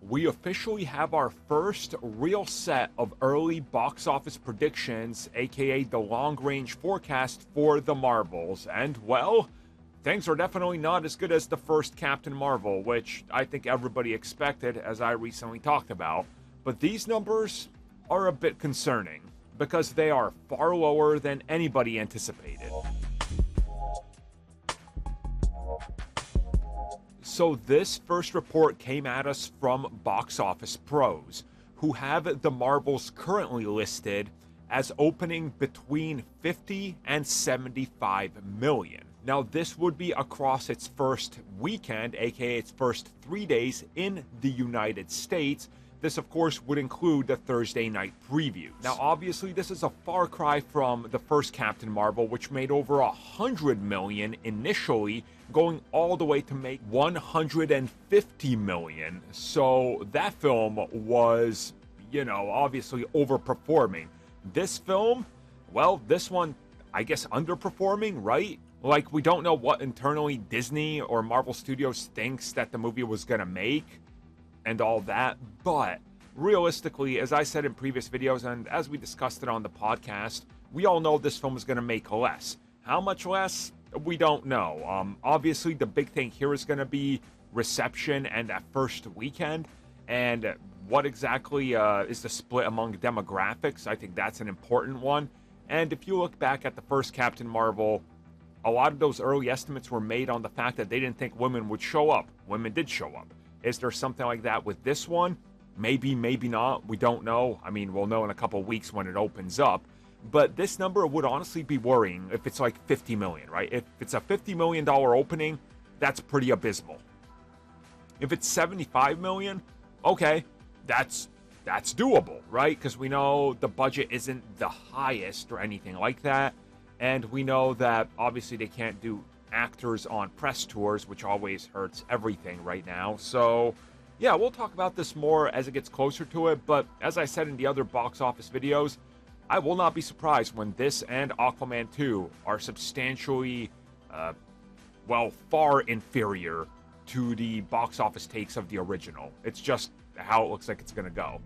we officially have our first real set of early box office predictions, aka the long-range forecast for the Marvels. And, well, things are definitely not as good as the first Captain Marvel, which I think everybody expected, as I recently talked about. But these numbers are a bit concerning, because they are far lower than anybody anticipated. So this first report came at us from Box Office Pros, who have the Marvels currently listed as opening between 50 and 75 million. Now this would be across its first weekend, aka its first 3 days in the United States. This, of course, would include the Thursday night previews. Now, obviously, this is a far cry from the first Captain Marvel, which made over 100 million initially, going all the way to make 150 million. So that film was, obviously overperforming. This film, well, this one, I guess, underperforming, right? Like, we don't know what internally Disney or Marvel Studios thinks that the movie was gonna make and all that, but realistically, as I said in previous videos and as we discussed it on the podcast, we all know this film is going to make less. How much less? We don't know. Obviously, the big thing here is going to be reception and that first weekend, and what exactly is the split among demographics. I think that's an important one. And if you look back at the first Captain Marvel, a lot of those early estimates were made on the fact that they didn't think women would show up. Women did show up. Is there something like that with this one? Maybe, maybe not. We don't know. I mean, we'll know in a couple of weeks when it opens up. But this number would honestly be worrying if it's like 50 million, right? If it's a $50 million opening, that's pretty abysmal. If it's 75 million, okay, that's doable, right? Because we know the budget isn't the highest or anything like that. And we know that obviously they can't do actors on press tours, which always hurts everything right now. So yeah, we'll talk about this more as it gets closer to it, but as I said in the other box office videos, I will not be surprised when this and Aquaman 2 are substantially far inferior to the box office takes of the original. It's just how it looks like it's gonna go.